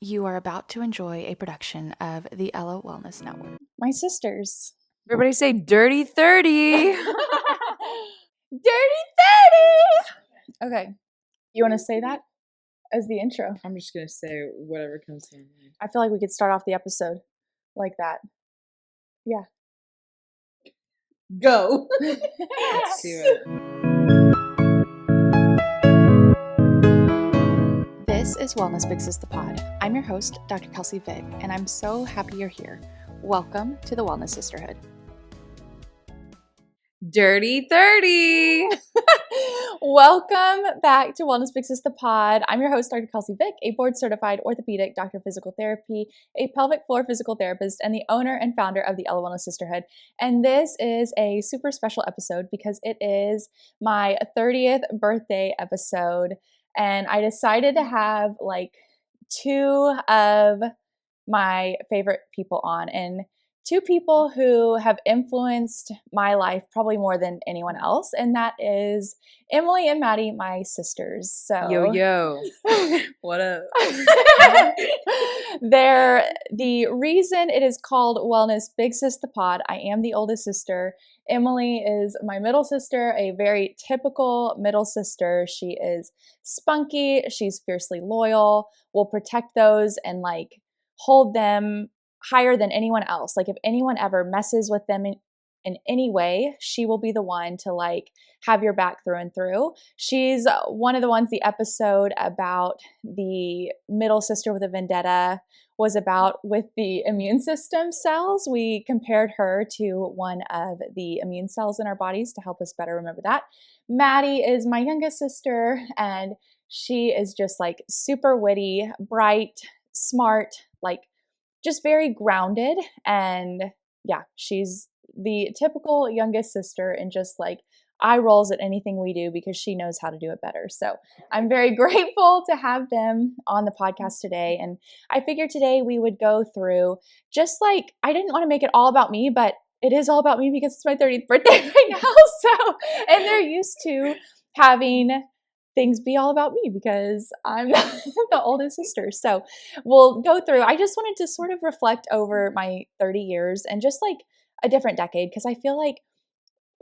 You are about to enjoy a production of the Ella Wellness Network. My sisters. Everybody say dirty 30. Dirty 30! Okay. You want to say that as the intro? I'm just going to say whatever comes to my mind. I feel like we could start off the episode like that. Yeah. Go. Let's do it. This is Wellness Fixes the Pod. I'm your host, Dr. Kelsey Vick, and I'm so happy you're here. Welcome to the Wellness Sisterhood. Dirty 30. Welcome back to Wellness Fixes the Pod. I'm your host, Dr. Kelsey Vick, a board-certified orthopedic doctor of physical therapy, a pelvic floor physical therapist, and the owner and founder of the Ella Wellness Sisterhood. And this is a super special episode because it is my 30th birthday episode. And I decided to have like two of my favorite people on, and two people who have influenced my life probably more than anyone else, and that is Emily and Maddie, my sisters. So Yo. What up? They're the reason it is called Wellness Big Sis the Pod. I am the oldest sister. Emily is my middle sister, a very typical middle sister. She is spunky. She's fiercely loyal. Will protect those and like hold them higher than anyone else. Like if anyone ever messes with them in any way, she will be the one to like have your back through and through. She's one of the ones, the episode about the middle sister with a vendetta was about with the immune system cells. We compared her to one of the immune cells in our bodies to help us better remember that. Maddie is my youngest sister, and she is just like super witty, bright, smart, like just very grounded. And yeah, she's the typical youngest sister and just like eye rolls at anything we do because she knows how to do it better. So I'm very grateful to have them on the podcast today. And I figured today we would go through just like, I didn't want to make it all about me, but it is all about me because it's my 30th birthday right now. So, and they're used to having things be all about me because I'm the oldest sister. So we'll go through. I just wanted to sort of reflect over my 30 years and just like a different decade, because I feel like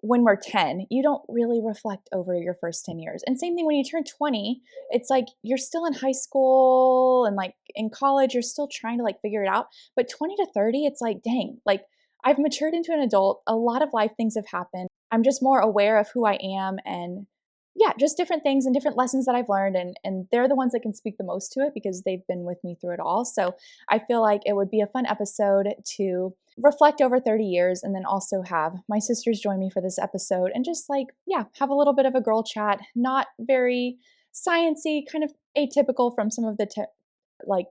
when we're 10, you don't really reflect over your first 10 years. And same thing when you turn 20, it's like you're still in high school and like in college, you're still trying to like figure it out. But 20 to 30, it's like, dang, like I've matured into an adult. A lot of life things have happened. I'm just more aware of who I am and yeah, just different things and different lessons that I've learned. And they're the ones that can speak the most to it because they've been with me through it all. So I feel like it would be a fun episode to reflect over 30 years and then also have my sisters join me for this episode and just like, yeah, have a little bit of a girl chat, not very sciencey, kind of atypical from some of the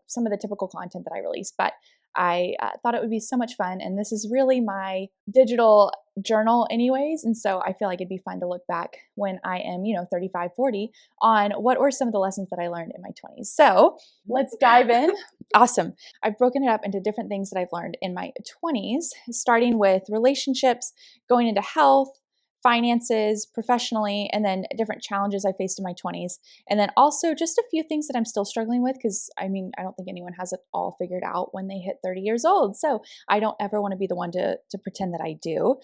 some of the typical content that I release. But I thought it would be so much fun. And this is really my digital journal anyways. And so I feel like it'd be fun to look back when I am, 35, 40 on what were some of the lessons that I learned in my 20s. So let's dive in. Awesome. I've broken it up into different things that I've learned in my 20s, starting with relationships, going into health, finances, professionally, and then different challenges I faced in my 20s. And then also just a few things that I'm still struggling with because I don't think anyone has it all figured out when they hit 30 years old. So I don't ever want to be the one to pretend that I do.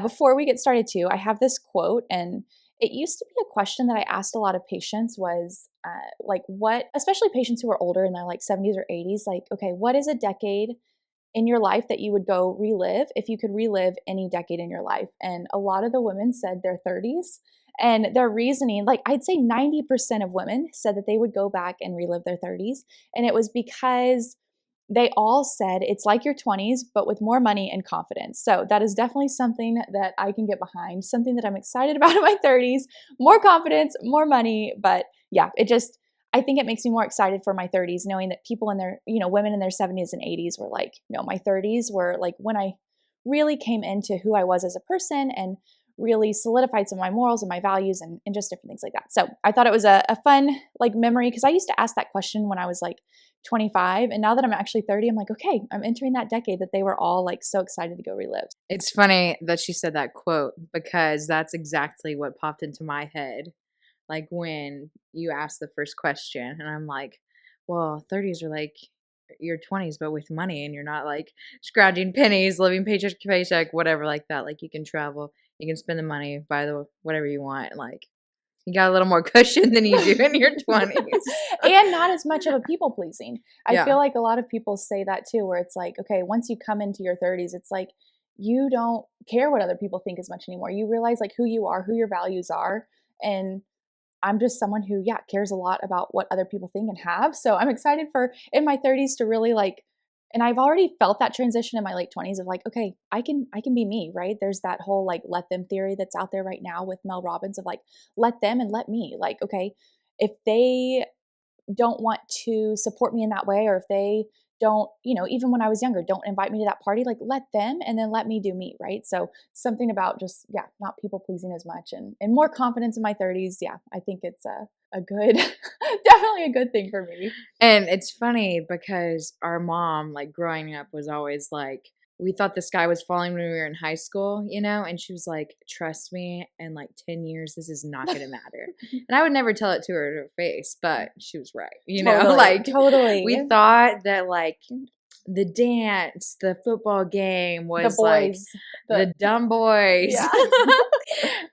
Before we get started too, I have this quote, and it used to be a question that I asked a lot of patients was what, especially patients who are older in their like 70s or 80s, like, okay, what is a decade in your life that you would go relive if you could relive any decade in your life? And a lot of the women said their 30s, and their reasoning, like I'd say 90% of women said that they would go back and relive their 30s. And it was because they all said it's like your 20s, but with more money and confidence. So that is definitely something that I can get behind, something that I'm excited about in my 30s, more confidence, more money. But yeah, I think it makes me more excited for my 30s, knowing that people in their, women in their 70s and 80s were like, no, my 30s were like when I really came into who I was as a person and really solidified some of my morals and my values and just different things like that. So I thought it was a fun like memory because I used to ask that question when I was like 25. And now that I'm actually 30, I'm like, okay, I'm entering that decade that they were all like so excited to go relive. It's funny that she said that quote because that's exactly what popped into my head. Like when you asked the first question and I'm like, well, 30s are like your 20s, but with money, and you're not like scrounging pennies, living paycheck to paycheck, whatever like that. Like you can travel, you can spend the money, buy the whatever you want. Like you got a little more cushion than you do in your 20s. And not as much of a people pleasing. I Yeah. feel like a lot of people say that too, where it's like, okay, once you come into your 30s, it's like you don't care what other people think as much anymore. You realize like who you are, who your values are. And I'm just someone who, yeah, cares a lot about what other people think and have. So I'm excited for in my 30s to really like, and I've already felt that transition in my late 20s of like, okay, I can be me, right? There's that whole like let them theory that's out there right now with Mel Robbins of like let them and let me. Like, okay, if they don't want to support me in that way, or if they don't, even when I was younger, don't invite me to that party, like let them and then let me do me, right? So something about just, yeah, not people pleasing as much and more confidence in my 30s. Yeah, I think it's a good, definitely a good thing for me. And it's funny because our mom, like growing up, was always like, we thought the sky was falling when we were in high school, and she was like, trust me, in like 10 years, this is not going to matter. And I would never tell it to her face, but she was right. Totally, like totally. we thought that like the dance, the football game was The boys, like the dumb boys. Yeah.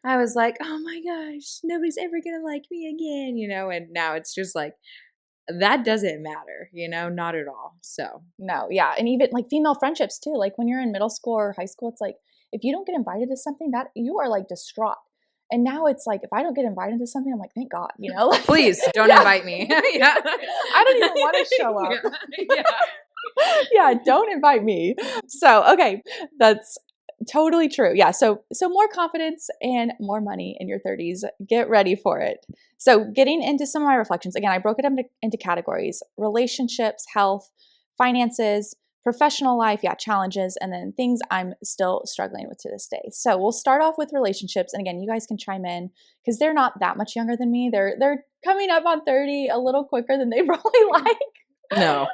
I was like, oh my gosh, nobody's ever going to like me again, and now it's just like, that doesn't matter, not at all. So, No, yeah. And even like female friendships too. Like when you're in middle school or high school, it's like if you don't get invited to something, that you are like distraught. And now it's like if I don't get invited to something, I'm like, thank God, Like, please don't yeah. invite me. Yeah. I don't even want to show up. Yeah. Yeah, don't invite me. So, okay, that's totally true. Yeah, so more confidence and more money in your 30s. Get ready for it. So, getting into some of my reflections. Again, I broke it up into categories: relationships, health, finances, professional life, yeah, challenges, and then things I'm still struggling with to this day. So, we'll start off with relationships, and again, you guys can chime in because they're not that much younger than me. They're coming up on 30 a little quicker than they probably like. No.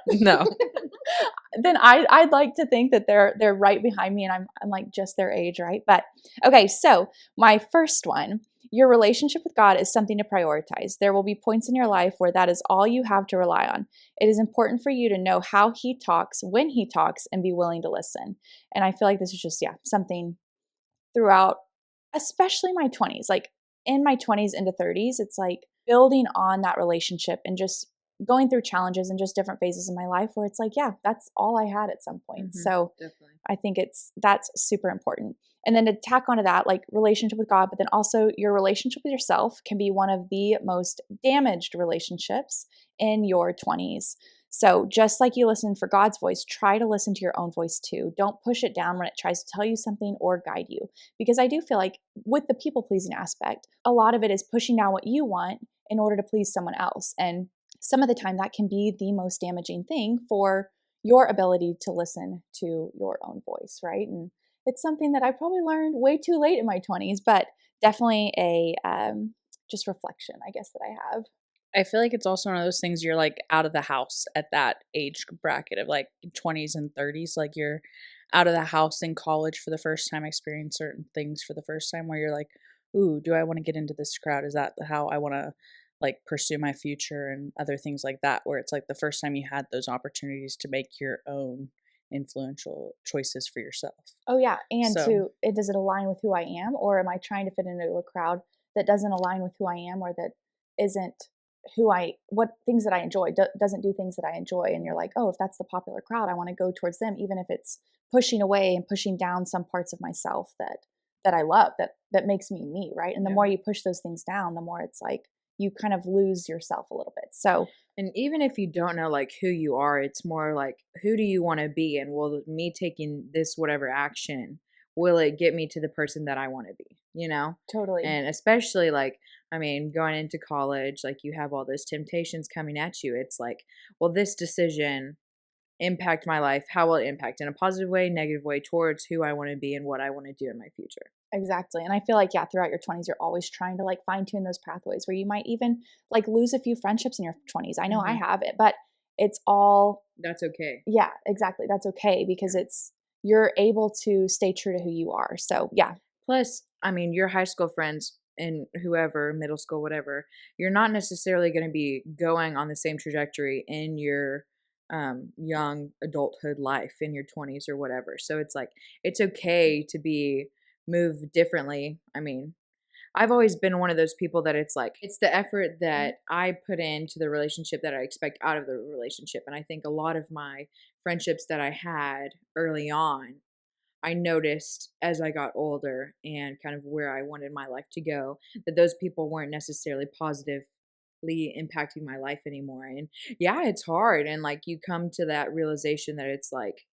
Then I'd like to think that they're right behind me and I'm like just their age, right? But okay, so my first one, your relationship with God is something to prioritize. There will be points in your life where that is all you have to rely on. It is important for you to know how he talks, when he talks, and be willing to listen. And I feel like this is just, yeah, something throughout, especially my 20s. Like in my 20s into 30s, it's like building on that relationship and just going through challenges and just different phases in my life where it's like, yeah, that's all I had at some point. Mm-hmm, so definitely. I think that's super important. And then to tack onto that, like relationship with God, but then also your relationship with yourself can be one of the most damaged relationships in your 20s. So just like you listen for God's voice, try to listen to your own voice too. Don't push it down when it tries to tell you something or guide you. Because I do feel like with the people pleasing aspect, a lot of it is pushing down what you want in order to please someone else. And some of the time that can be the most damaging thing for your ability to listen to your own voice, right? And it's something that I probably learned way too late in my 20s, but definitely a just reflection, I guess, that I have. I feel like it's also one of those things you're like out of the house at that age bracket of like 20s and 30s. Like you're out of the house in college for the first time, experience certain things for the first time where you're like, ooh, do I want to get into this crowd? Is that how I want to like pursue my future and other things like that, where it's like the first time you had those opportunities to make your own influential choices for yourself. Oh yeah, and So- does it align with who I am, or am I trying to fit into a crowd that doesn't align with who I am, or that isn't what things that I enjoy, doesn't do things that I enjoy, and you're like, oh, if that's the popular crowd, I want to go towards them, even if it's pushing away and pushing down some parts of myself that I love, that makes me, right? And the more you push those things down, the more it's like you kind of lose yourself a little bit. So, and even if you don't know like who you are, it's more like, who do you want to be? And will me taking this whatever action, will it get me to the person that I want to be, Totally. And especially like, I mean, going into college, like you have all those temptations coming at you. It's like, well, this decision impact my life? How will it impact in a positive way, negative way towards who I want to be and what I want to do in my future? Exactly. And I feel like, yeah, throughout your 20s, you're always trying to like fine tune those pathways where you might even like lose a few friendships in your 20s. I know I have it, but it's all. That's okay. Yeah, exactly. That's okay because you're able to stay true to who you are. So, yeah. Plus, I mean, your high school friends and whoever, middle school, whatever, you're not necessarily going to be going on the same trajectory in your young adulthood life in your 20s or whatever. So it's like, it's okay to be moved differently. I mean, I've always been one of those people that it's like, it's the effort that I put into the relationship that I expect out of the relationship. And I think a lot of my friendships that I had early on, I noticed as I got older and kind of where I wanted my life to go, that those people weren't necessarily positively impacting my life anymore. And yeah, it's hard. And like you come to that realization that it's like,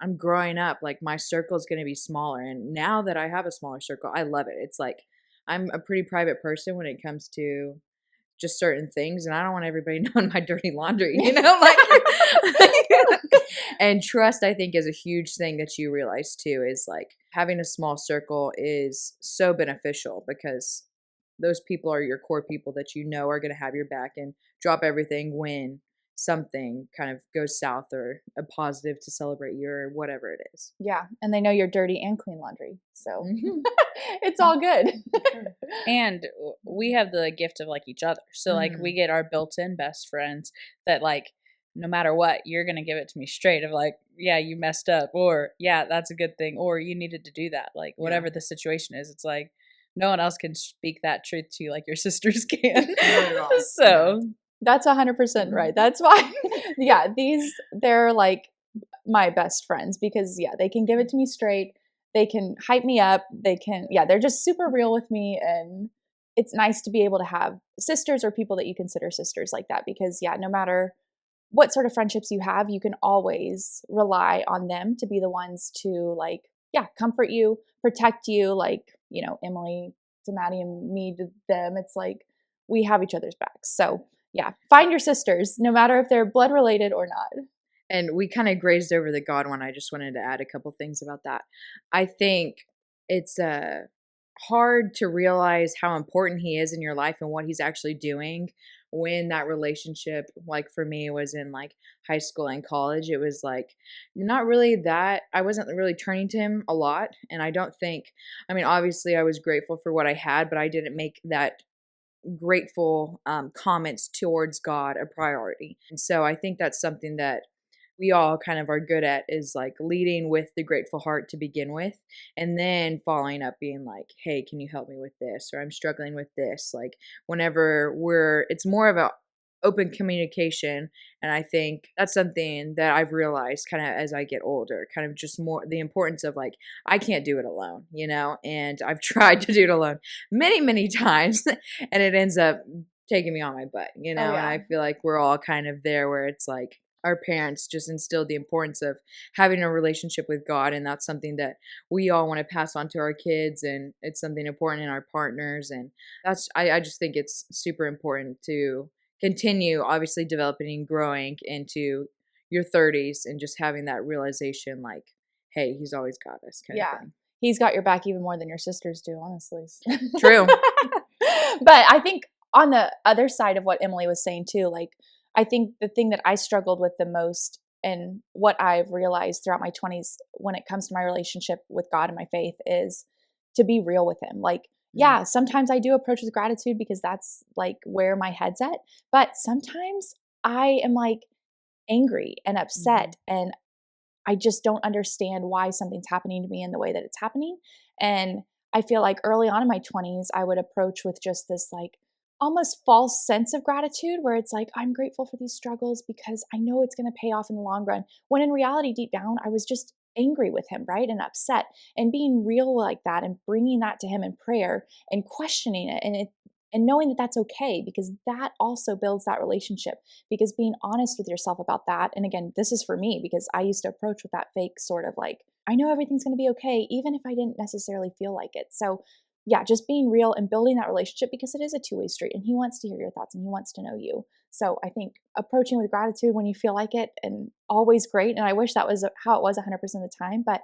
I'm growing up, like my circle is going to be smaller. And now that I have a smaller circle, I love it. It's like I'm a pretty private person when it comes to just certain things, and I don't want everybody knowing my dirty laundry, like and trust, I think, is a huge thing that you realize too, is like having a small circle is so beneficial because those people are your core people that are going to have your back and drop everything when something kind of goes south or a positive to celebrate you or whatever it is. Yeah, and they know you're dirty and clean laundry, so it's all good. And we have the gift of like each other. So like we get our built-in best friends that like no matter what, you're going to give it to me straight of like, yeah, you messed up, or yeah, that's a good thing, or you needed to do that. Like whatever the situation is, it's like no one else can speak that truth to you like your sisters can. So that's 100% right. That's why, yeah, they're like my best friends because, yeah, they can give it to me straight. They can hype me up. They're just super real with me. And it's nice to be able to have sisters or people that you consider sisters like that because, yeah, no matter what sort of friendships you have, you can always rely on them to be the ones to like, yeah, comfort you, protect you. Like, Emily to Maddie and me to them. It's like we have each other's backs. So, yeah, find your sisters, no matter if they're blood related or not. And we kind of grazed over the God one. I just wanted to add a couple things about that. I think it's hard to realize how important he is in your life and what he's actually doing when that relationship, like for me, was in like high school and college. It was like not really that I wasn't really turning to him a lot. And I don't think, I mean, obviously I was grateful for what I had, but I didn't make that grateful comments towards God a priority. And so I think that's something that we all kind of are good at, is like leading with the grateful heart to begin with, and then following up being like, hey, can you help me with this? Or I'm struggling with this. Like whenever it's more of a open communication. And I think that's something that I've realized kind of as I get older, kind of just more the importance of like, I can't do it alone, and I've tried to do it alone many, many times and it ends up taking me on my butt, yeah. And I feel like we're all kind of there where it's like our parents just instilled the importance of having a relationship with God. And that's something that we all want to pass on to our kids. And it's something important in our partners. And I just think it's super important to continue obviously developing and growing into your 30s and just having that realization like, hey, he's always got us kind of thing. He's got your back even more than your sisters do, honestly. True. But I think on the other side of what Emily was saying too, like I think the thing that I struggled with the most and what I've realized throughout my 20s when it comes to my relationship with God and my faith is to be real with him. Like, yeah, sometimes I do approach with gratitude because that's like where my head's at. But sometimes I am like angry and upset and I just don't understand why something's happening to me in the way that it's happening. And I feel like early on in my 20s, I would approach with just this like almost false sense of gratitude where it's like, I'm grateful for these struggles because I know it's going to pay off in the long run. When in reality, deep down, I was just angry with him, right? And upset, and being real like that and bringing that to him in prayer and questioning it and knowing that that's okay, because that also builds that relationship, because being honest with yourself about that. And again, this is for me because I used to approach with that fake sort of like, I know everything's going to be okay, even if I didn't necessarily feel like it. So yeah, just being real and building that relationship, because it is a two-way street and he wants to hear your thoughts and he wants to know you. So I think approaching with gratitude when you feel like it, and always great. And I wish that was how it was 100% of the time. But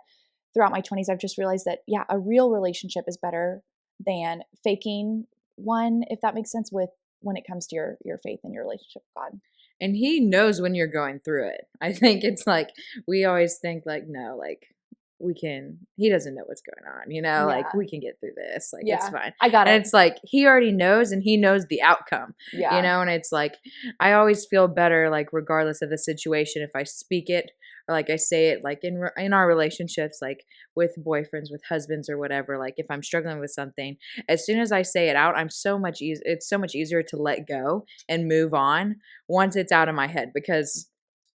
throughout my 20s, I've just realized that, yeah, a real relationship is better than faking one, if that makes sense, with when it comes to your faith and your relationship with God. And he knows when you're going through it. I think it's like, we always think like, no, like he doesn't know what's going on, you know, like, Yeah. we can get through this, like, it's Yeah. fine. I got And it. it's like, he already knows and he knows the outcome, you Yeah. know, and it's like, I always feel better, like, regardless of the situation, if I speak it or like I say it, like, in our relationships, like with boyfriends, with husbands or whatever, like if I'm struggling with something, as soon as I say it out, it's so much easier to let go and move on once it's out of my head, because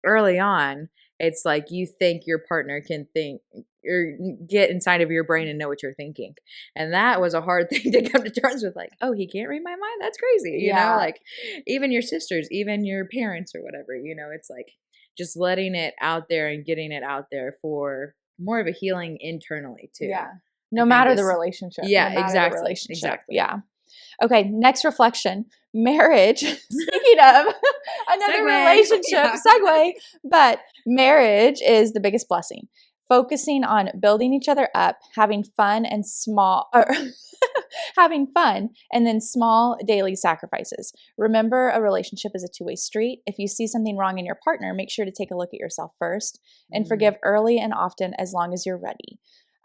early on, it's like you think your partner can think or get inside of your brain and know what you're thinking. And that was a hard thing to come to terms with, like, oh, he can't read my mind? That's crazy. You know, Yeah. like even your sisters, even your parents or whatever, you know, it's like just letting it out there and getting it out there for more of a healing internally too. Yeah. I No think matter the is relationship. yeah, No matter the exactly. relationship. Exactly. Yeah. Okay, next reflection. Marriage. Speaking of another Segue. relationship Yeah. segue, but marriage is the biggest blessing. Focusing on building each other up, having fun and small or having fun and then small daily sacrifices. Remember, a relationship is a two-way street. If you see something wrong in your partner, make sure to take a look at yourself first and forgive early and often as long as you're ready.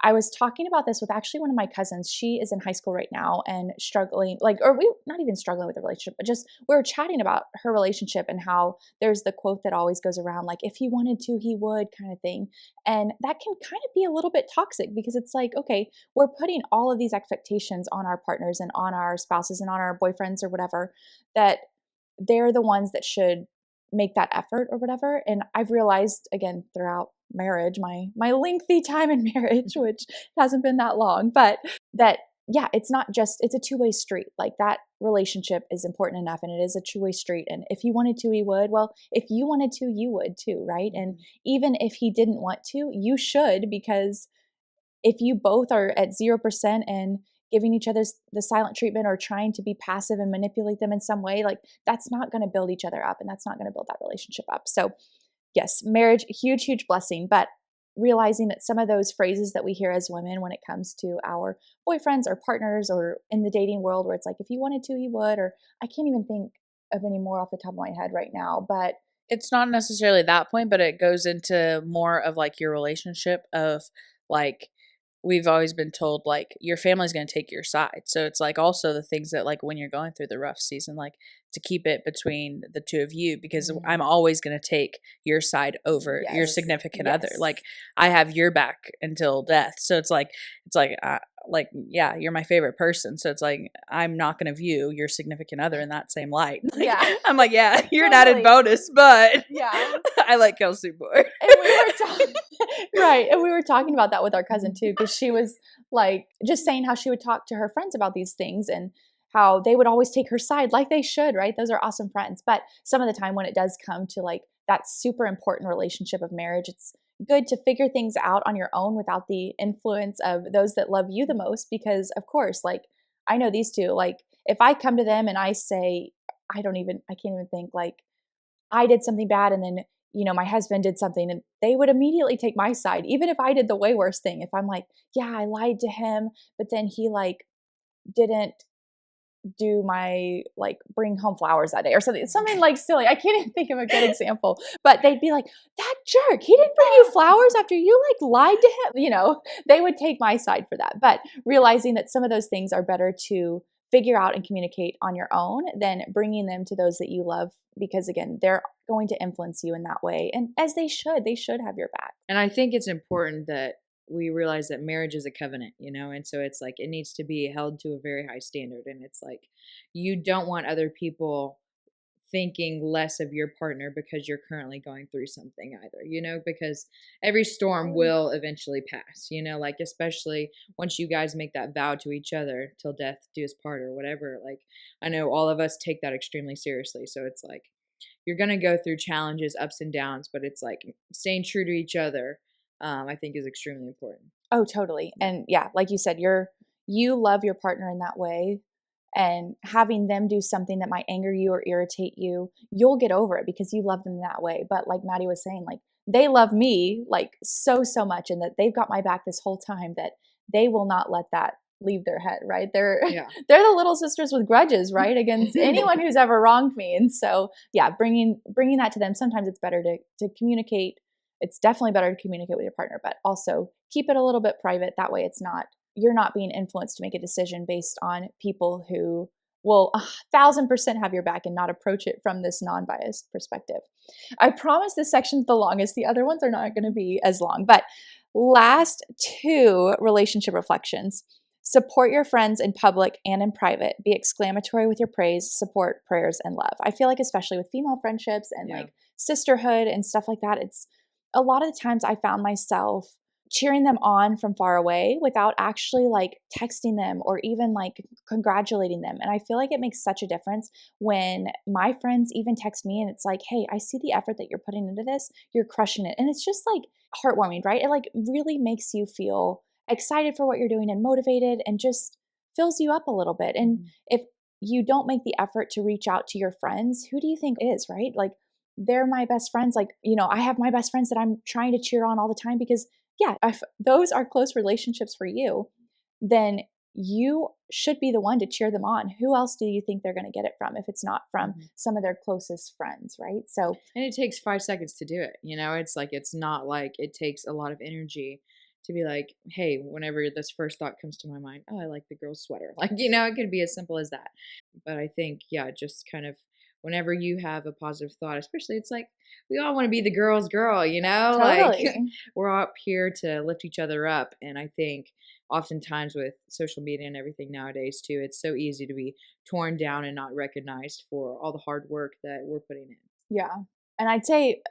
I was talking about this with actually one of my cousins. She is in high school right now and struggling, like, or we not even struggling with the relationship, but just we were chatting about her relationship and how there's the quote that always goes around, like, if he wanted to, he would, kind of thing. And that can kind of be a little bit toxic because it's like, okay, we're putting all of these expectations on our partners and on our spouses and on our boyfriends or whatever, that they're the ones that should make that effort or whatever. And I've realized again throughout marriage, my lengthy time in marriage, which hasn't been that long, but that yeah, it's not just, it's a two-way street. Like, that relationship is important enough and it is a two-way street. And if he wanted to, he would. Well, if you wanted to, you would too, right? And even if he didn't want to, you should, because if you both are at 0% and giving each other the silent treatment or trying to be passive and manipulate them in some way, like, that's not going to build each other up and that's not going to build that relationship up. So yes, marriage, huge, huge blessing, but realizing that some of those phrases that we hear as women when it comes to our boyfriends or partners or in the dating world, where it's like, if you wanted to, you would, or I can't even think of any more off the top of my head right now, but It's not necessarily that point, but it goes into more of like your relationship of like, we've always been told like your family's going to take your side. So it's like also the things that like when you're going through the rough season, like to keep it between the two of you, because I'm always going to take your side over your Yes. significant other. Yes. Like, I have your back until death. So it's like yeah, you're my favorite person. So it's like, I'm not going to view your significant other in that same light. Like, Yeah. I'm like, yeah, you're an Totally. added bonus, but Yeah. I like Kelsey more. And we were talking, right, and we were talking about that with our cousin too, because she was like just saying how she would talk to her friends about these things and how they would always take her side, like they should, right? Those are awesome friends. But some of the time when it does come to like that super important relationship of marriage, it's good to figure things out on your own without the influence of those that love you the most. Because of course, like, I know these two, like, if I come to them and I say, I can't even think, like, I did something bad and then, my husband did something, and they would immediately take my side, even if I did the way worse thing. If I'm like, yeah, I lied to him, but then he like didn't do my like bring home flowers that day or something like silly. I can't even think of a good example, but they'd be like, that jerk, he didn't bring you flowers after you like lied to him. They would take my side for that. But realizing that some of those things are better to figure out and communicate on your own than bringing them to those that you love, because again, they're going to influence you in that way. And as they should have your back. And I think it's important that we realize that marriage is a covenant, and so it's like it needs to be held to a very high standard. And it's like you don't want other people thinking less of your partner because you're currently going through something either, because every storm will eventually pass, like especially once you guys make that vow to each other till death do us part or whatever. Like, I know all of us take that extremely seriously. So it's like you're going to go through challenges, ups and downs, but it's like staying true to each other, I think is extremely important. Oh, totally. And yeah, like you said, you love your partner in that way, and having them do something that might anger you or irritate you, you'll get over it because you love them that way. But like Maddie was saying, like, they love me like so much, and that they've got my back this whole time, that they will not let that leave their head, right? They're the little sisters with grudges, right, against anyone who's ever wronged me. And so yeah, bringing that to them, sometimes it's better to communicate it's definitely better to communicate with your partner, but also keep it a little bit private. That way you're not being influenced to make a decision based on people who will 1,000% have your back and not approach it from this non-biased perspective. I promise this section's the longest. The other ones are not going to be as long, but last two relationship reflections. Support your friends in public and in private. Be exclamatory with your praise, support, prayers, and love. I feel like especially with female friendships and like sisterhood and stuff like that, it's a lot of the times I found myself cheering them on from far away without actually like texting them or even like congratulating them. And I feel like it makes such a difference when my friends even text me and it's like, hey, I see the effort that you're putting into this. You're crushing it. And it's just like heartwarming, right? It like really makes you feel excited for what you're doing and motivated and just fills you up a little bit. And if you don't make the effort to reach out to your friends, who do you think is, right? Like they're my best friends. Like, I have my best friends that I'm trying to cheer on all the time because if those are close relationships for you, then you should be the one to cheer them on. Who else do you think they're going to get it from if it's not from some of their closest friends, right? So, and it takes 5 seconds to do it. It's not like it takes a lot of energy to be like, hey, whenever this first thought comes to my mind, oh, I like the girl's sweater. Like, it could be as simple as that. But I think, just kind of whenever you have a positive thought, especially it's like we all want to be the girl's girl, totally. like we're all up here to lift each other up. And I think oftentimes with social media and everything nowadays too, it's so easy to be torn down and not recognized for all the hard work that we're putting in. Yeah. And I'd say,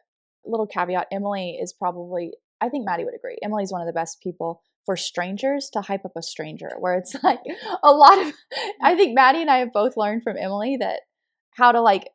little caveat, Emily is probably, I think Maddie would agree, Emily's one of the best people for strangers to hype up a stranger, where it's like a lot of, I think Maddie and I have both learned from Emily that how to like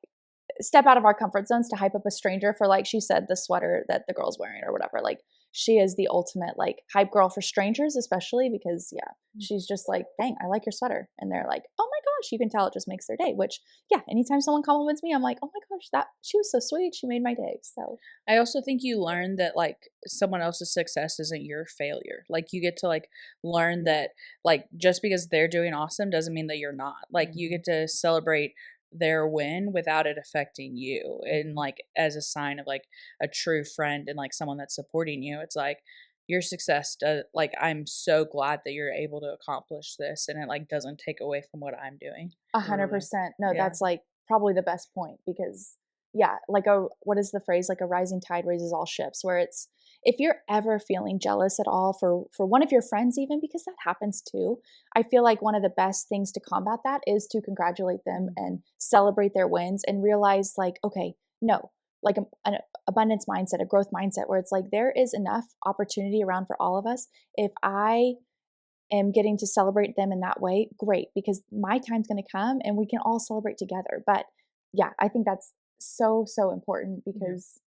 step out of our comfort zones to hype up a stranger for, like she said, the sweater that the girl's wearing or whatever. Like she is the ultimate like hype girl for strangers, especially because she's just like, dang, I like your sweater. And they're like, oh my gosh, you can tell it just makes their day, which anytime someone compliments me, I'm like, oh my gosh, that she was so sweet. She made my day. So I also think you learn that like someone else's success isn't your failure. Like you get to like learn that like just because they're doing awesome doesn't mean that you're not. Like you get to celebrate their win without it affecting you, and like as a sign of like a true friend and like someone that's supporting you. It's like your success does, like I'm so glad that you're able to accomplish this and it like doesn't take away from what I'm doing. 100%. No, that's like probably the best point because like what is the phrase? Like a rising tide raises all ships, where it's, if you're ever feeling jealous at all for one of your friends, even, because that happens too, I feel like one of the best things to combat that is to congratulate them and celebrate their wins and realize like, okay, no, like an abundance mindset, a growth mindset, where it's like there is enough opportunity around for all of us. If I am getting to celebrate them in that way, great, because my time's going to come and we can all celebrate together. But I think that's so important because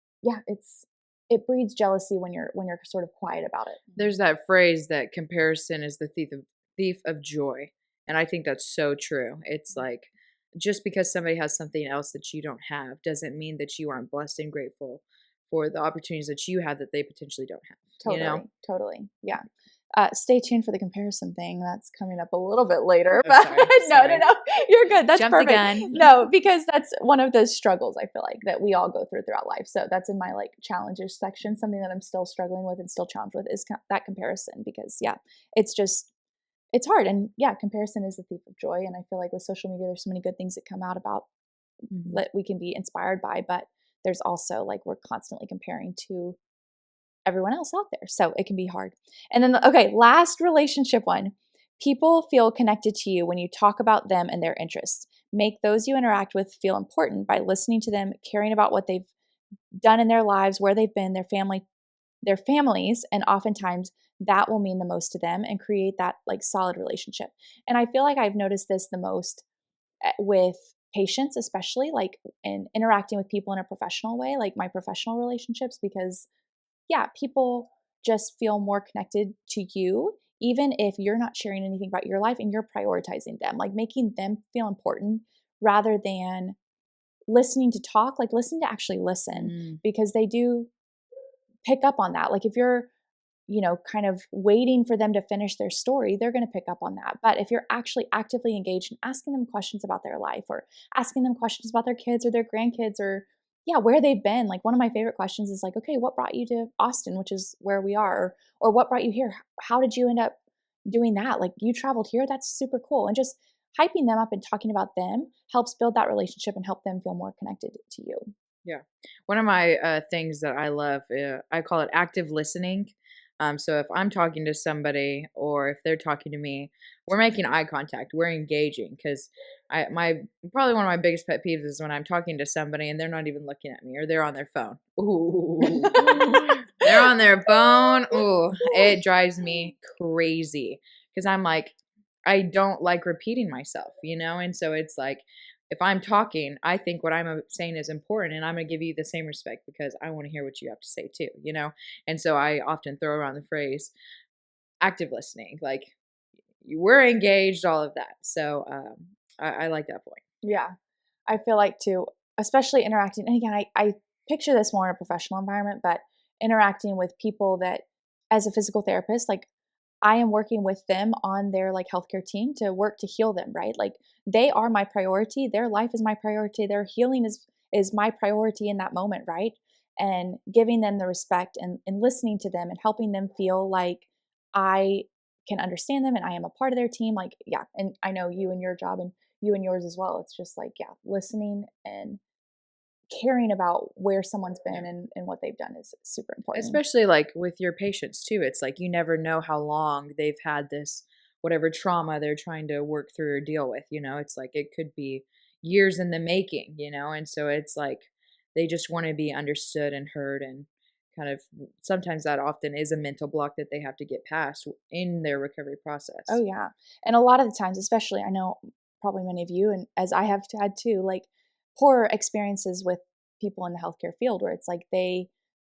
it breeds jealousy when you're sort of quiet about it. There's that phrase that comparison is the thief of joy, and I think that's so true. It's like just because somebody has something else that you don't have doesn't mean that you aren't blessed and grateful for the opportunities that you have that they potentially don't have. Totally. Yeah. Stay tuned for the comparison thing. That's coming up a little bit later. Oh, but sorry. No, you're good. That's Jump perfect. the gun. No, because that's one of those struggles I feel like that we all go throughout life. So that's in my like challenges section. Something that I'm still struggling with and still challenged with is that comparison, because it's hard. And comparison is the thief of joy. And I feel like with social media, there's so many good things that come out about that we can be inspired by, but there's also like we're constantly comparing to everyone else out there. So it can be hard. And then, last relationship one. People feel connected to you when you talk about them and their interests. Make those you interact with feel important by listening to them, caring about what they've done in their lives, where they've been, their families, and oftentimes that will mean the most to them and create that like solid relationship. And I feel like I've noticed this the most with patients, especially like in interacting with people in a professional way, like my professional relationships, because people just feel more connected to you, even if you're not sharing anything about your life and you're prioritizing them, like making them feel important rather than listening to talk, like listen to actually listen, because they do pick up on that. Like if you're, kind of waiting for them to finish their story, they're going to pick up on that. But if you're actually actively engaged and asking them questions about their life or asking them questions about their kids or their grandkids or yeah, where they've been. Like one of my favorite questions is like, okay, what brought you to Austin, which is where we are, or what brought you here? How did you end up doing that? Like you traveled here, that's super cool. And just hyping them up and talking about them helps build that relationship and help them feel more connected to you. Yeah. One of my things that I love, I call it active listening. So if I'm talking to somebody or if they're talking to me, we're making eye contact. We're engaging because my probably one of my biggest pet peeves is when I'm talking to somebody and they're not even looking at me or they're on their phone. Ooh, they're on their phone. Ooh, it drives me crazy because I'm like, I don't like repeating myself, and so it's like if I'm talking, I think what I'm saying is important and I'm going to give you the same respect because I want to hear what you have to say too. And so I often throw around the phrase active listening, like we're engaged, all of that. So I like that point. Yeah, I feel like too, especially interacting. And again, I picture this more in a professional environment, but interacting with people that, as a physical therapist, like I am working with them on their like healthcare team to work to heal them, right? Like they are my priority. Their life is my priority. Their healing is my priority in that moment, right? And giving them the respect and listening to them and helping them feel like I can understand them and I am a part of their team. Like, yeah. And I know you and your job and you and yours as well. It's just like, yeah, listening and caring about where someone's been and what they've done is super important. Especially like with your patients too. It's like you never know how long they've had this whatever trauma they're trying to work through or deal with, It's like it could be years in the making. And so it's like they just want to be understood and heard and kind of sometimes that often is a mental block that they have to get past in their recovery process. Oh yeah. And a lot of the times, especially I know probably many of you and as I have had too, like poor experiences with people in the healthcare field where it's like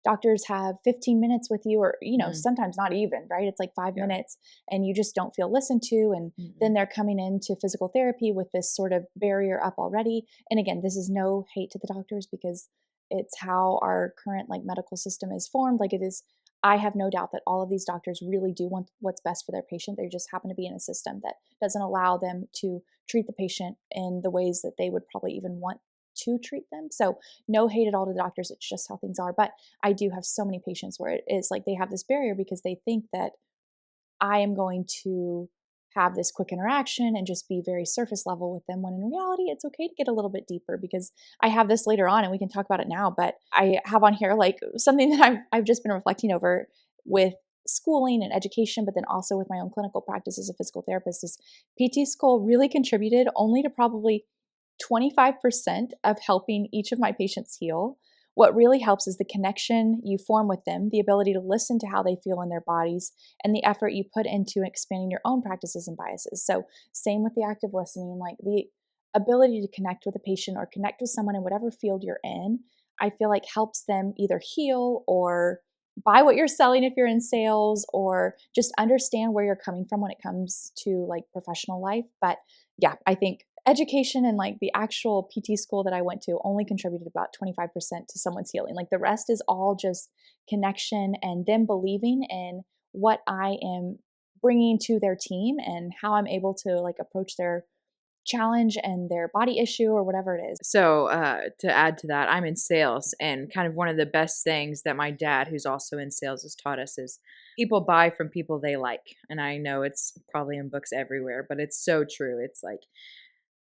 doctors have 15 minutes with you or sometimes not even, right? It's like 5 Yeah. minutes and you just don't feel listened to and then they're coming into physical therapy with this sort of barrier up already. And again, this is no hate to the doctors because it's how our current like medical system is formed. Like it is, I have no doubt that all of these doctors really do want what's best for their patient. They just happen to be in a system that doesn't allow them to treat the patient in the ways that they would probably even want to treat them. So no hate at all to the doctors. It's just how things are. But I do have so many patients where it is like they have this barrier because they think that I am going to have this quick interaction and just be very surface level with them when in reality it's okay to get a little bit deeper because I have this later on and we can talk about it now, but I have on here like something that I've just been reflecting over with schooling and education, but then also with my own clinical practice as a physical therapist is PT school really contributed only to probably 25% of helping each of my patients heal. What really helps is the connection you form with them, the ability to listen to how they feel in their bodies, and the effort you put into expanding your own practices and biases. So, same with the active listening, like the ability to connect with a patient or connect with someone in whatever field you're in, I feel like helps them either heal or buy what you're selling if you're in sales or just understand where you're coming from when it comes to like professional life. But yeah, I think education and like the actual PT school that I went to only contributed about 25% to someone's healing. Like the rest is all just connection and them believing in what I am bringing to their team and how I'm able to like approach their challenge and their body issue or whatever it is. So, to add to that, I'm in sales, and kind of one of the best things that my dad, who's also in sales, has taught us is people buy from people they like. And I know it's probably in books everywhere, but it's so true. It's like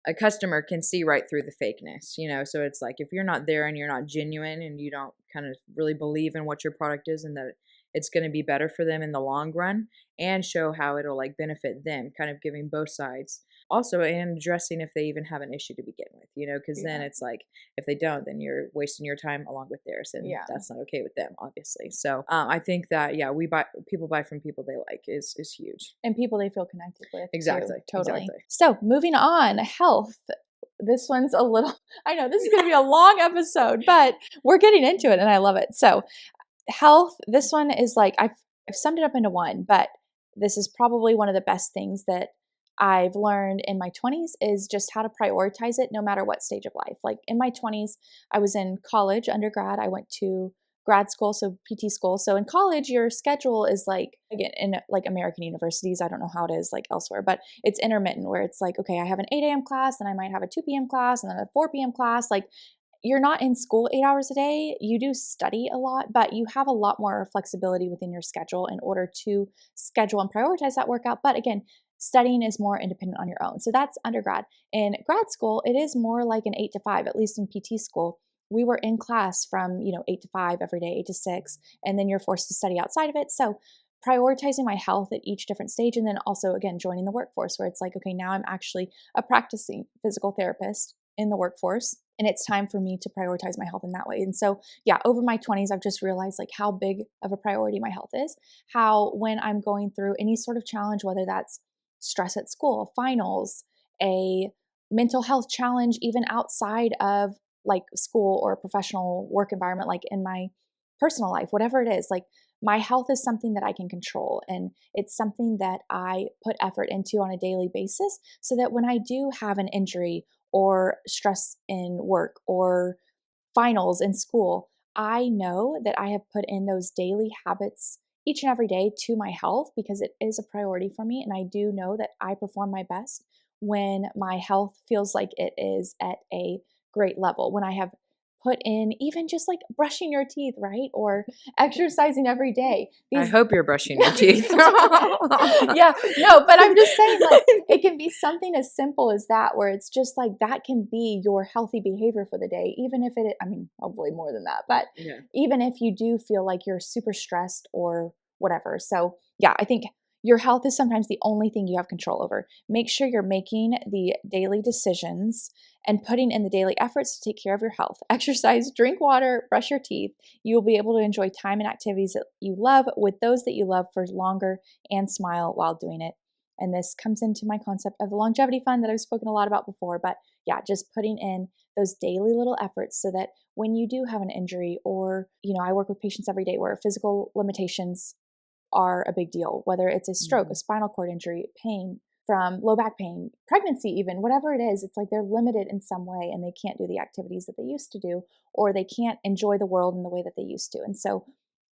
a customer can see right through the fakeness. So it's like if you're not there and you're not genuine and you don't kind of really believe in what your product is and that it's going to be better for them in the long run and show how it'll like benefit them, kind of giving both sides. Also, and addressing if they even have an issue to begin with, because then it's like if they don't, then you're wasting your time along with theirs, and that's not okay with them, obviously. So I think that people buy from people they like is huge, and people they feel connected with. Exactly, too. Totally. Exactly. So moving on, health. This one's a little. I know this is going to be a long episode, but we're getting into it, and I love it. So health. This one is like I've summed it up into one, but this is probably one of the best things that I've learned in my 20s is just how to prioritize it no matter what stage of life. Like in my 20s, I was in college, undergrad. I went to grad school, so PT school. So in college, your schedule is like, again, in like American universities, I don't know how it is like elsewhere, but it's intermittent where it's like, okay, I have an 8 a.m. class and I might have a 2 p.m. class and then a 4 p.m. class. Like you're not in school 8 hours a day. You do study a lot, but you have a lot more flexibility within your schedule in order to schedule and prioritize that workout. But again, studying is more independent on your own. So that's undergrad. In grad school, it is more like an 8 to 5, at least in PT school. We were in class from, 8 to 5 every day, 8 to 6, and then you're forced to study outside of it. So prioritizing my health at each different stage, and then also again joining the workforce where it's like, okay, now I'm actually a practicing physical therapist in the workforce, and it's time for me to prioritize my health in that way. And so yeah, over my 20s I've just realized like how big of a priority my health is, how when I'm going through any sort of challenge, whether that's stress at school, finals, a mental health challenge even outside of like school or a professional work environment, like in my personal life, whatever it is, like my health is something that I can control, and it's something that I put effort into on a daily basis so that when I do have an injury or stress in work or finals in school, I know that I have put in those daily habits each and every day to my health because it is a priority for me. And I do know that I perform my best when my health feels like it is at a great level, when I have put in even just like brushing your teeth, right? Or exercising every day. I hope you're brushing your teeth. Yeah, no, but I'm just saying, like, it can be something as simple as that, where it's just like that can be your healthy behavior for the day, even if I mean, hopefully more than that, but Yeah. even if you do feel like you're super stressed or whatever. So, yeah, I think your health is sometimes the only thing you have control over. Make sure you're making the daily decisions and putting in the daily efforts to take care of your health. Exercise, drink water, brush your teeth. You will be able to enjoy time and activities that you love with those that you love for longer and smile while doing it. And this comes into my concept of the longevity fund that I've spoken a lot about before. But yeah, just putting in those daily little efforts so that when you do have an injury, or, I work with patients every day where physical limitations are a big deal, whether it's a stroke, a spinal cord injury, pain from low back pain, pregnancy, even whatever it is, it's like they're limited in some way and they can't do the activities that they used to do, or they can't enjoy the world in the way that they used to. And so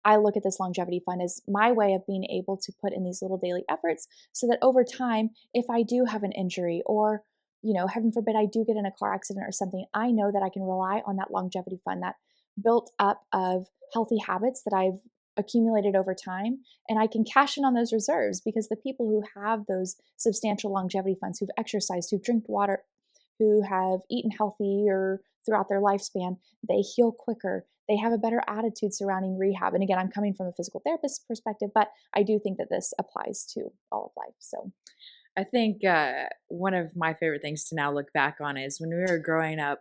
I look at this longevity fund as my way of being able to put in these little daily efforts so that over time, if I do have an injury or, heaven forbid, I do get in a car accident or something, I know that I can rely on that longevity fund, that built up of healthy habits that I've accumulated over time, and I can cash in on those reserves because the people who have those substantial longevity funds, who've exercised, who've drank water, who have eaten healthy or throughout their lifespan, they heal quicker. They have a better attitude surrounding rehab. And again, I'm coming from a physical therapist perspective, but I do think that this applies to all of life. So I think one of my favorite things to now look back on is when we were growing up,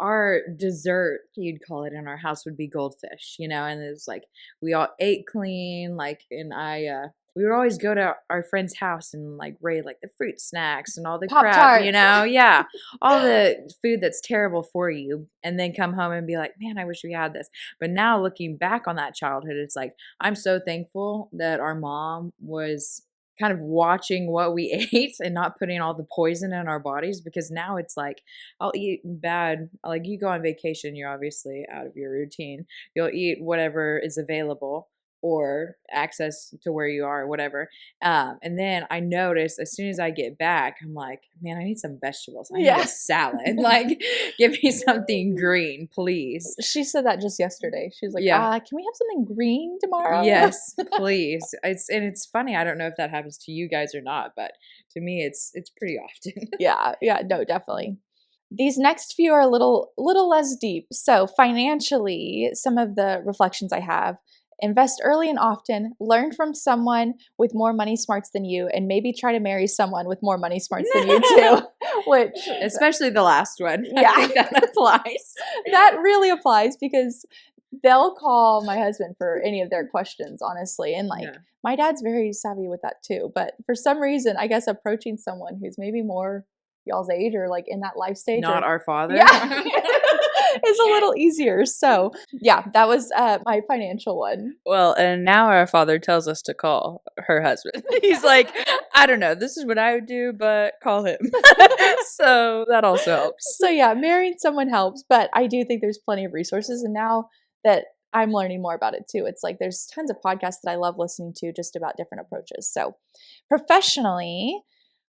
our dessert, you'd call it, in our house would be goldfish, and it was like we all ate clean, like, and we would always go to our friend's house and like raid like the fruit snacks and all the crap, Pop-Tarts. yeah, all the food that's terrible for you, and then come home and be like, man, I wish we had this. But now looking back on that childhood, it's like I'm so thankful that our mom was kind of watching what we ate and not putting all the poison in our bodies, because now it's like I'll eat bad. Like, you go on vacation, you're obviously out of your routine. You'll eat whatever is available or access to where you are, whatever. And then I notice as soon as I get back, I'm like, man, I need some vegetables. I need a salad. Like, give me something green, please. She said that just yesterday. She was like, Yeah. can we have something green tomorrow? Yes, please. It's funny. I don't know if that happens to you guys or not, but to me, it's pretty often. Yeah, no, definitely. These next few are a little less deep. So financially, some of the reflections I have: invest early and often, learn from someone with more money smarts than you, and maybe try to marry someone with more money smarts than you too. Which, especially the last one. Yeah. I think that applies. That really applies because they'll call my husband for any of their questions, honestly. And like, my dad's very savvy with that too. But for some reason, I guess approaching someone who's maybe more y'all's age or like in that life stage, Not our father. yeah, is a little easier. So yeah, that was my financial one. Well, and now our father tells us to call her husband. He's like, I don't know, this is what I would do, but call him. So that also helps. So yeah, marrying someone helps, but I do think there's plenty of resources. And now that I'm learning more about it too, it's like there's tons of podcasts that I love listening to just about different approaches. So professionally,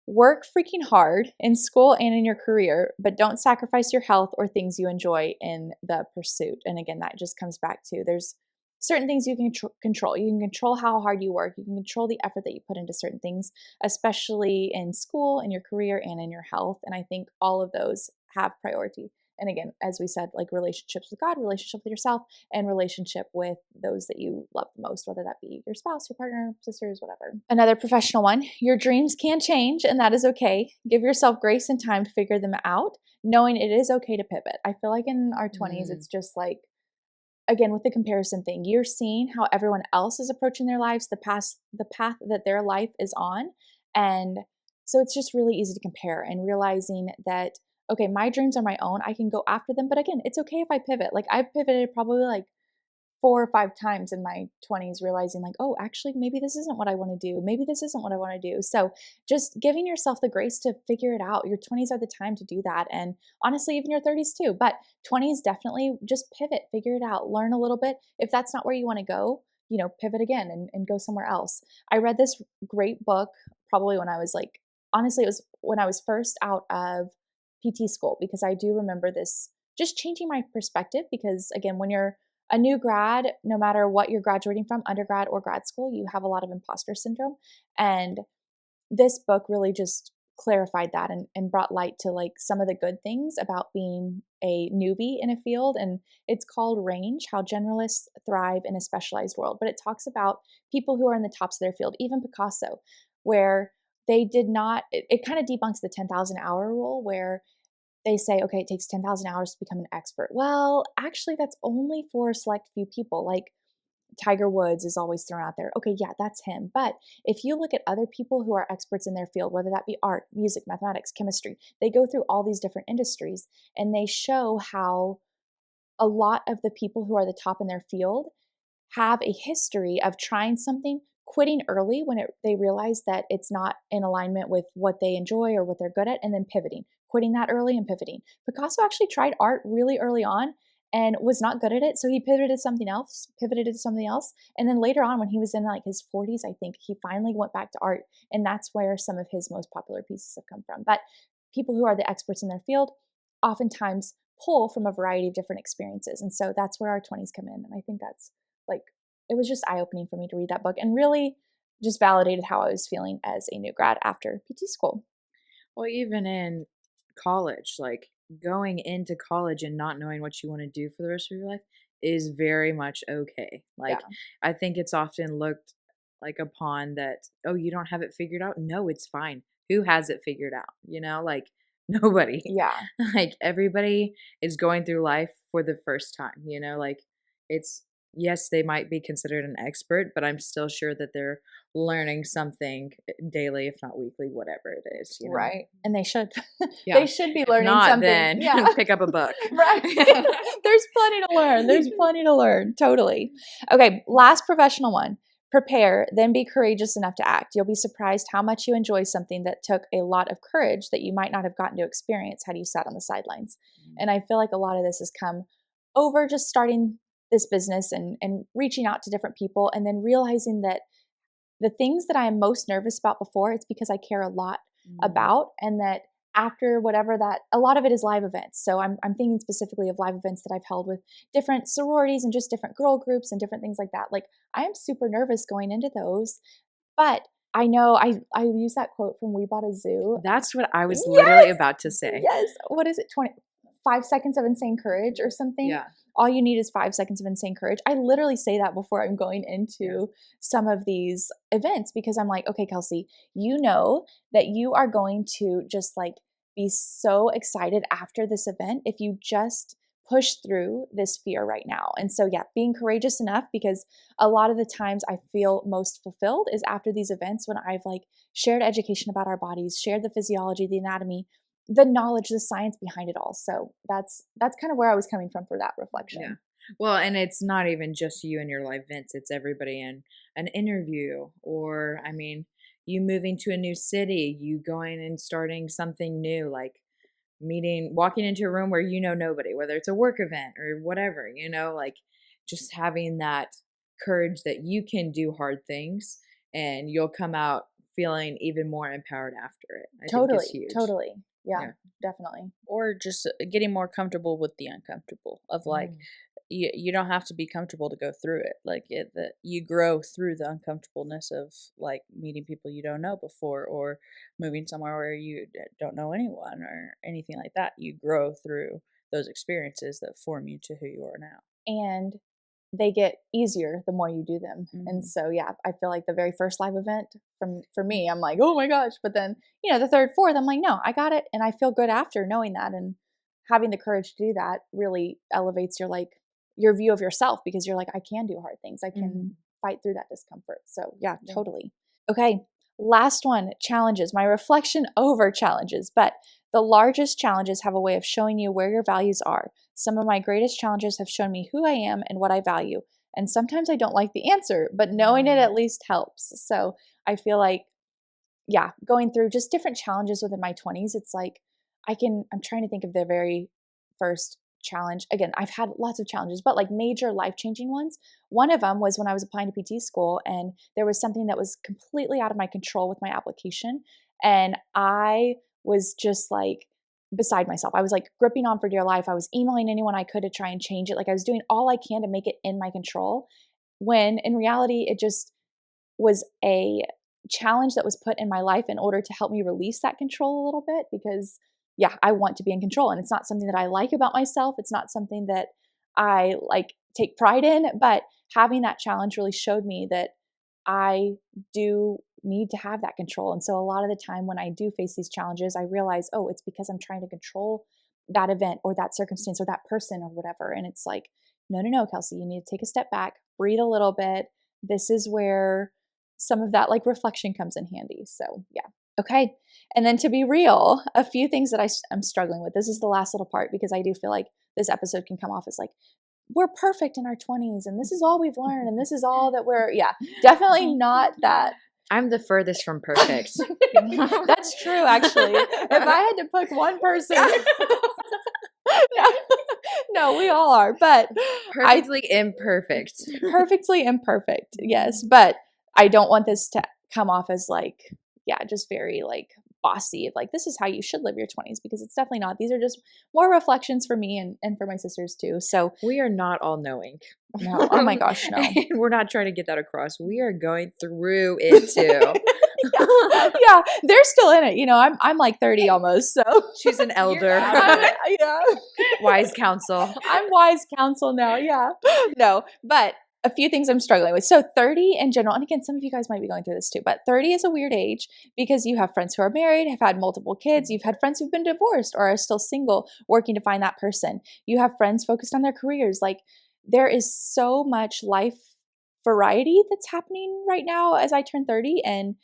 Work freaking hard in school and in your career, but don't sacrifice your health or things you enjoy in the pursuit. And again, that just comes back to there's certain things you can control. You can control how hard you work. You can control the effort that you put into certain things, especially in school, in your career, and in your health. And I think all of those have priority. And again, as we said, like relationships with God, relationship with yourself, and relationship with those that you love the most, whether that be your spouse, your partner, sisters, whatever. Another professional one, your dreams can change, and that is okay. Give yourself grace and time to figure them out, knowing it is okay to pivot. I feel like in our 20s, it's just like, again, with the comparison thing, you're seeing how everyone else is approaching their lives, the path that their life is on. And so it's just really easy to compare and realizing that, okay, my dreams are my own. I can go after them. But again, it's okay if I pivot. Like I've pivoted probably like 4 or 5 times in my 20s, realizing like, oh, actually, maybe this isn't what I want to do. Maybe this isn't what I want to do. So just giving yourself the grace to figure it out. Your 20s are the time to do that. And honestly, even your 30s too. But 20s, definitely just pivot, figure it out, learn a little bit. If that's not where you want to go, pivot again and go somewhere else. I read this great book probably when I was like, honestly, it was when I was first out of PT school, because I do remember this just changing my perspective. Because again, when you're a new grad, no matter what you're graduating from, undergrad or grad school, you have a lot of imposter syndrome. And this book really just clarified that and brought light to like some of the good things about being a newbie in a field. And it's called Range, How Generalists Thrive in a Specialized World. But it talks about people who are in the tops of their field, even Picasso, where they did not, it kind of debunks the 10,000 hour rule where they say, okay, it takes 10,000 hours to become an expert. Well, actually, that's only for a select few people. Like Tiger Woods is always thrown out there. Okay, yeah, that's him. But if you look at other people who are experts in their field, whether that be art, music, mathematics, chemistry, they go through all these different industries and they show how a lot of the people who are the top in their field have a history of trying something, quitting early when they realize that it's not in alignment with what they enjoy or what they're good at, and then pivoting, quitting that early and pivoting. Picasso actually tried art really early on and was not good at it, so he pivoted to something else, and then later on when he was in like his 40s, I think, he finally went back to art, and that's where some of his most popular pieces have come from. But people who are the experts in their field oftentimes pull from a variety of different experiences, and so that's where our 20s come in. And I think that's like, it was just eye-opening for me to read that book and really just validated how I was feeling as a new grad after PT school. Well, even in college, like going into college and not knowing what you want to do for the rest of your life is very much okay. Like, Yeah. I think it's often looked like upon that, oh, you don't have it figured out. No, it's fine. Who has it figured out? Like nobody. Yeah. Like everybody is going through life for the first time, like it's, yes, they might be considered an expert, but I'm still sure that they're learning something daily, if not weekly, whatever it is. Right. And they should. Yeah. They should be If learning not, something. then Yeah. pick up a book. Right. There's plenty to learn. There's plenty to learn. Totally. Okay. Last professional one. Prepare, then be courageous enough to act. You'll be surprised how much you enjoy something that took a lot of courage that you might not have gotten to experience had you sat on the sidelines. And I feel like a lot of this has come over just starting this business and reaching out to different people and then realizing that the things that I am most nervous about before, it's because I care a lot about, and that after whatever that, a lot of it is live events. So I'm thinking specifically of live events that I've held with different sororities and just different girl groups and different things like that. Like I am super nervous going into those, but I know I use that quote from We Bought a Zoo. That's what I was literally Yes! about to say. Yes. What is it? 5 seconds of insane courage or something? Yeah. All you need is 5 seconds of insane courage. I literally say that before I'm going into some of these events because I'm like, okay, Kelsey, you know that you are going to just like be so excited after this event if you just push through this fear right now. And so, yeah, being courageous enough, because a lot of the times I feel most fulfilled is after these events when I've like shared education about our bodies, shared the physiology, the anatomy, the knowledge, the science behind it all. So that's kind of where I was coming from for that reflection. Yeah. Well, and it's not even just you and your live events. It's everybody in an interview or, I mean, you moving to a new city, you going and starting something new, like walking into a room where you know nobody, whether it's a work event or whatever, like just having that courage that you can do hard things and you'll come out feeling even more empowered after it, I think is Totally. huge. Totally. Yeah, Yeah. definitely. Or just getting more comfortable with the uncomfortable of like, Mm. you don't have to be comfortable to go through it. Like you grow through the uncomfortableness of like meeting people you don't know before, or moving somewhere where you don't know anyone or anything like that. You grow through those experiences that form you to who you are now. And they get easier the more you do them. And Mhm. so, yeah, I feel like the very first live event for me, I'm like, oh my gosh. But then, the third, fourth, I'm like, no, I got it. And I feel good after knowing that. And having the courage to do that really elevates your view of yourself, because you're like, I can do hard things. I can Mhm. fight through that discomfort. So, yeah, Yeah. totally. Okay. Last one, challenges. My reflection over challenges. But the largest challenges have a way of showing you where your values are. Some of my greatest challenges have shown me who I am and what I value. And sometimes I don't like the answer, but knowing it at least helps. So I feel like, yeah, going through just different challenges within my 20s, it's like I'm trying to think of the very first challenge. Again, I've had lots of challenges, but like major life changing ones. One of them was when I was applying to PT school, and there was something that was completely out of my control with my application. And I was just like beside myself. I was like gripping on for dear life. I was emailing anyone I could to try and change it. Like I was doing all I can to make it in my control, when in reality, it just was a challenge that was put in my life in order to help me release that control a little bit, because yeah, I want to be in control, and it's not something that I like about myself. It's not something that I like take pride in, but having that challenge really showed me that I do need to have that control. And so a lot of the time when I do face these challenges, I realize, oh, it's because I'm trying to control that event or that circumstance or that person or whatever. And it's like, no, no, no, Kelsey, you need to take a step back, breathe a little bit. This is where some of that like reflection comes in handy. So, yeah. Okay. And then to be real, a few things that I'm struggling with. This is the last little part, because I do feel like this episode can come off as like, we're perfect in our 20s and this is all we've learned and this is all that yeah, definitely not that. I'm the furthest from perfect. That's true, actually. If I had to pick one person, no, no, we all are, but Perfectly imperfect. perfectly imperfect, yes. But I don't want this to come off as like, yeah, just very like bossy of like, this is how you should live your 20s, because it's definitely not. These are just more reflections for me and for my sisters too. So We are not all knowing. no, oh my gosh, no. We're not trying to get that across. We are going through it too. Yeah, they're still in it. I'm like 30 almost, so She's an elder. yeah. Wise counsel. I'm wise counsel now. Yeah. No, but a few things I'm struggling with. So 30 in general, and again, some of you guys might be going through this too, but 30 is a weird age because you have friends who are married, have had multiple kids, you've had friends who've been divorced or are still single, working to find that person. You have friends focused on their careers. Like there is so much life variety that's happening right now as I turn 30, and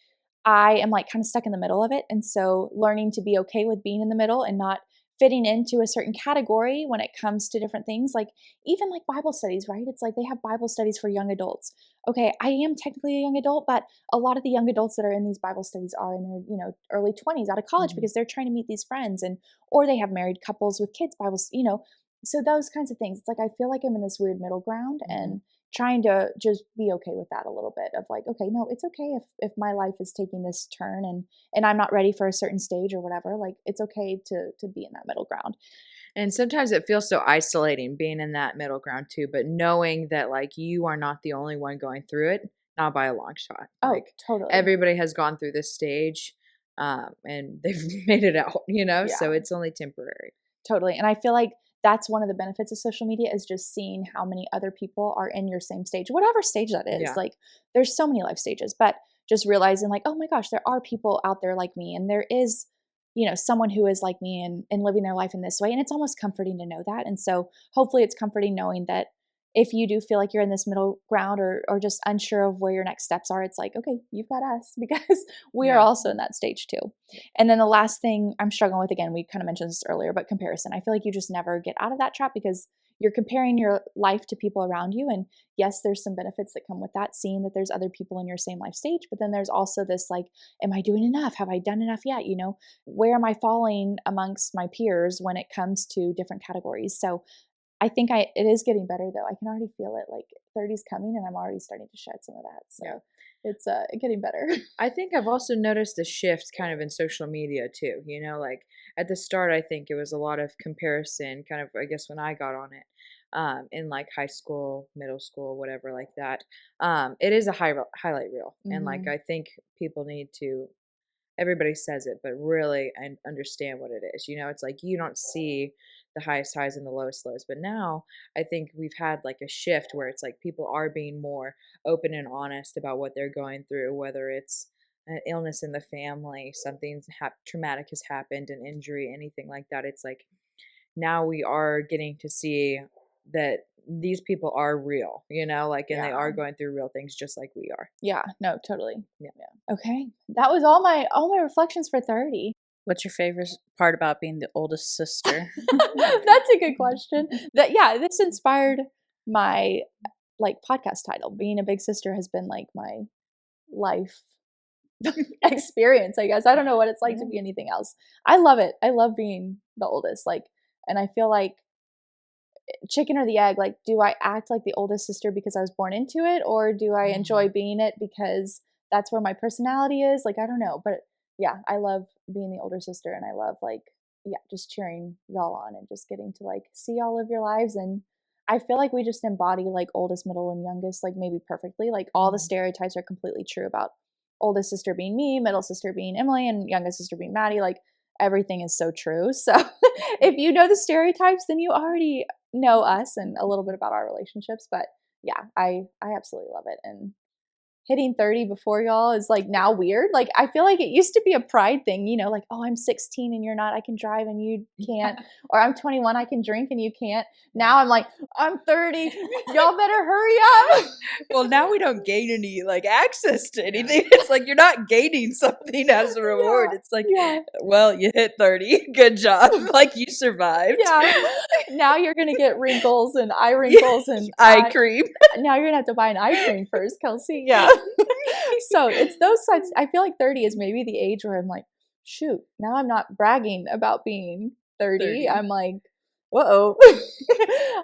I am like kind of stuck in the middle of it. And so learning to be okay with being in the middle and not fitting into a certain category when it comes to different things, like even like Bible studies, right? It's like they have Bible studies for young adults. Okay, I am technically a young adult, but a lot of the young adults that are in these Bible studies are in their, early 20s out of college, because they're trying to meet these friends, and or they have married couples with kids Bibles, so those kinds of things. It's like I feel like I'm in this weird middle ground, and trying to just be okay with that a little bit of like, okay, no, it's okay if my life is taking this turn and I'm not ready for a certain stage or whatever. Like it's okay to be in that middle ground. And sometimes it feels so isolating being in that middle ground too, but knowing that like you are not the only one going through it, not by a long shot. Oh, Like totally. everybody has gone through this stage, and they've made it out, so Yeah. it's only temporary. Totally. And I feel like that's one of the benefits of social media, is just seeing how many other people are in your same stage, whatever stage that is. Yeah. Like there's so many life stages, but just realizing like, oh my gosh, there are people out there like me, and there is, someone who is like me and living their life in this way. And it's almost comforting to know that. And so hopefully it's comforting knowing that if you do feel like you're in this middle ground, or just unsure of where your next steps are, it's like, okay, you've got us, because we are Yeah. also in that stage too. And then the last thing I'm struggling with, again, we kind of mentioned this earlier, but comparison. I feel like you just never get out of that trap, because you're comparing your life to people around you. And yes, there's some benefits that come with that, seeing that there's other people in your same life stage. But then there's also this like, am I doing enough? Have I done enough yet? Where am I falling amongst my peers when it comes to different categories? So I think it is getting better though. I can already feel it. Like 30's coming, and I'm already starting to shed some of that. So Yeah. it's getting better. I think I've also noticed a shift kind of in social media too. Like at the start, I think it was a lot of comparison, kind of, I guess, when I got on it, in like high school, middle school, whatever, like that. It is a highlight reel. And like, Mhm. I think people need to, everybody says it, but really and understand what it is. It's like you don't see the highest highs and the lowest lows. But now I think we've had like a shift where it's like people are being more open and honest about what they're going through, whether it's an illness in the family, something traumatic has happened, an injury, anything like that. It's like now we are getting to see that these people are real, like, and they are Yeah. going through real things just like we are. Yeah. No, totally. Yeah. Yeah. Okay. That was all my reflections for 30. What's your favorite part about being the oldest sister? That's a good question. This inspired my like podcast title. Being a big sister has been like my life experience, I guess. I don't know what it's like to be anything else. I love it. I love being the oldest. Like, and I feel like chicken or the egg, like, do I act like the oldest sister because I was born into it, or do I enjoy being it because that's where my personality is? Like, I don't know. But yeah, I love being the older sister, and I love like, yeah, just cheering y'all on and just getting to like see all of your lives. And I feel like we just embody like oldest, middle, and youngest, like maybe perfectly. Like all the stereotypes are completely true about oldest sister being me, middle sister being Emily, and youngest sister being Maddie. Like everything is so true. So if you know the stereotypes, then you already know us and a little bit about our relationships. But yeah, I absolutely love it. And hitting 30 before y'all is like now weird. Like I feel like it used to be a pride thing, like, oh, I'm 16 and you're not, I can drive and you can't, or I'm 21, I can drink and you can't. Now I'm like, I'm 30, y'all better hurry up. Well, now we don't gain any like access to anything. It's like you're not gaining something as a reward. It's like, Yeah. well, you hit 30. Good job. Like you survived. Yeah. Now you're gonna get wrinkles and eye wrinkles and eye cream. now you're gonna have to buy an eye cream first, Kelsey. Yeah. So it's those sides. I feel like 30 is maybe the age where I'm like, shoot, now I'm not bragging about being 30. I'm like, uh-oh.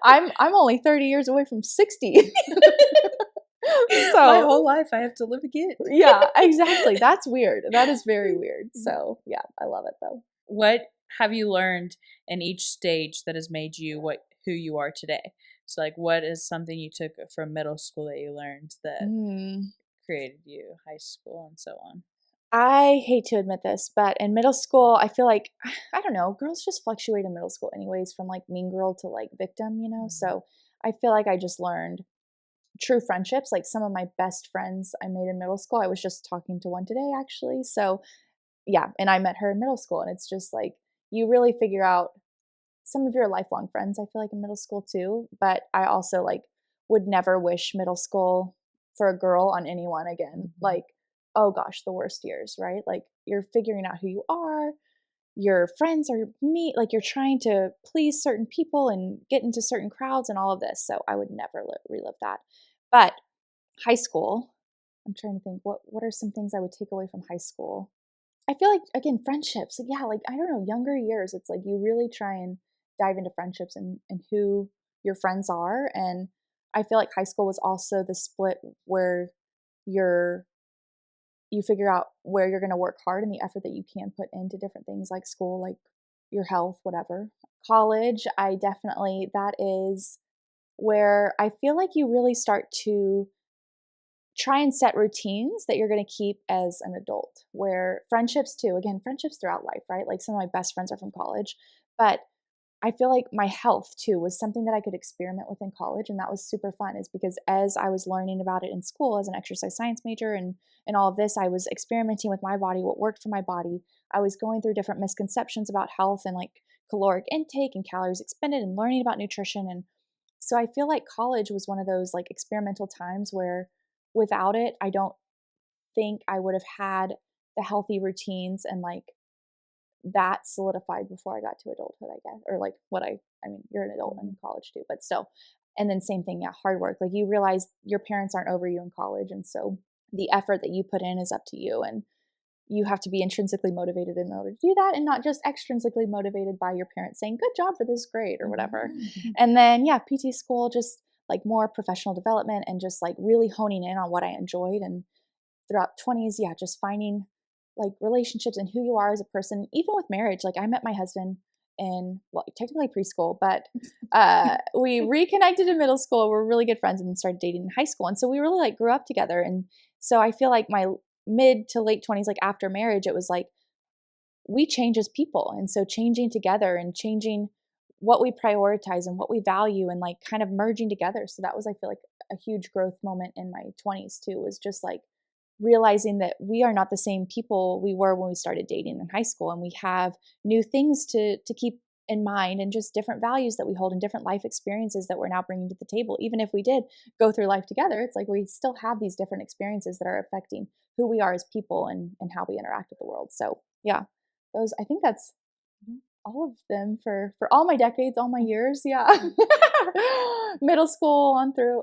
I'm only 30 years away from 60. My whole life I have to live again. Yeah, exactly. That's weird. That is very weird. So yeah, I love it though. What have you learned in each stage that has made you who you are today? So like what is something you took from middle school that you learned that created you, high school and so on? I hate to admit this, but in middle school, I feel like, I don't know, girls just fluctuate in middle school anyways, from like mean girl to like victim, So I feel like I just learned true friendships. Like some of my best friends I made in middle school. I was just talking to one today actually. So yeah, and I met her in middle school, and it's just like you really figure out some of your lifelong friends, I feel like, in middle school too. But I also like would never wish middle school for a girl on anyone again. Like, oh gosh, the worst years, right? Like you're figuring out who you are, your friends are like you're trying to please certain people and get into certain crowds and all of this. So I would never relive that. But high school, I'm trying to think what are some things I would take away from high school. I feel like, again, friendships. Like, yeah, like, I don't know, younger years, it's like you really try and dive into friendships and who your friends are. And I feel like high school was also the split where you're you figure out where you're going to work hard and the effort that you can put into different things like school, like your health, whatever. College, that is where I feel like you really start to try and set routines that you're going to keep as an adult. Where friendships too, again, friendships throughout life, right? Like some of my best friends are from college, but I feel like my health too was something that I could experiment with in college, and that was super fun. Is because as I was learning about it in school as an exercise science major and all of this, I was experimenting with my body, what worked for my body. I was going through different misconceptions about health and like caloric intake and calories expended and learning about nutrition. And so I feel like college was one of those like experimental times where without it, I don't think I would have had the healthy routines and like that solidified before I got to adulthood, I guess. Or like I mean, you're an adult in college too, but still. And then same thing, yeah, hard work. Like you realize your parents aren't over you in college. And so the effort that you put in is up to you. And you have to be intrinsically motivated in order to do that, and not just extrinsically motivated by your parents saying, good job for this grade or whatever. And then, yeah, PT school, just like more professional development and just like really honing in on what I enjoyed. And throughout 20s, yeah, just finding like relationships and who you are as a person, even with marriage. Like I met my husband in, well, technically preschool, but we reconnected in middle school. We're really good friends and then started dating in high school. And so we really like grew up together. And so I feel like my mid to late 20s, like after marriage, it was like we change as people. And so changing together and changing what we prioritize and what we value and like kind of merging together. So that was, I feel like, a huge growth moment in my 20s too, was just like realizing that we are not the same people we were when we started dating in high school, and we have new things to keep in mind, and just different values that we hold and different life experiences that we're now bringing to the table. Even if we did go through life together, it's like we still have these different experiences that are affecting who we are as people and how we interact with the world. So yeah, those, I think that's all of them for all my decades, all my years. Yeah. Middle school on through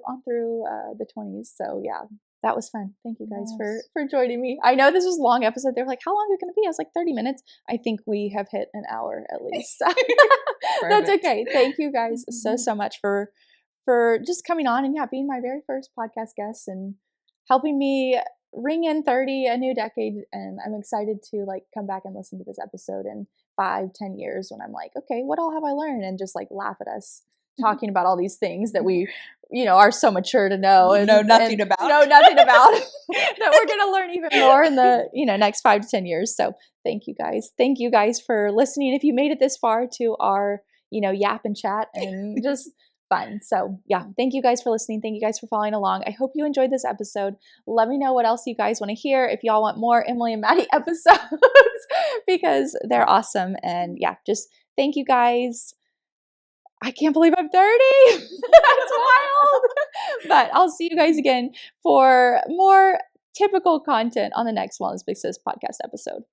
the 20s. So yeah, that was fun. Thank you guys for joining me. I know this was a long episode. They were like, how long is it going to be? I was like, 30 minutes. I think we have hit an hour at least. That's okay. Thank you guys so much for just coming on and, yeah, being my very first podcast guest and helping me ring in 30, a new decade. And I'm excited to like come back and listen to this episode in 5-10 years when I'm like, okay, what all have I learned? And just like laugh at us talking about all these things that we, are so mature to know and know nothing about. That we're going to learn even more in the, next 5 to 10 years. So thank you guys. Thank you guys for listening. If you made it this far to our, yap and chat and just fun. So yeah, thank you guys for listening. Thank you guys for following along. I hope you enjoyed this episode. Let me know what else you guys want to hear. If y'all want more Emily and Maddie episodes, because they're awesome. And yeah, just thank you guys. I can't believe I'm 30. That's wild. But I'll see you guys again for more typical content on the next Wellness Big Sis podcast episode.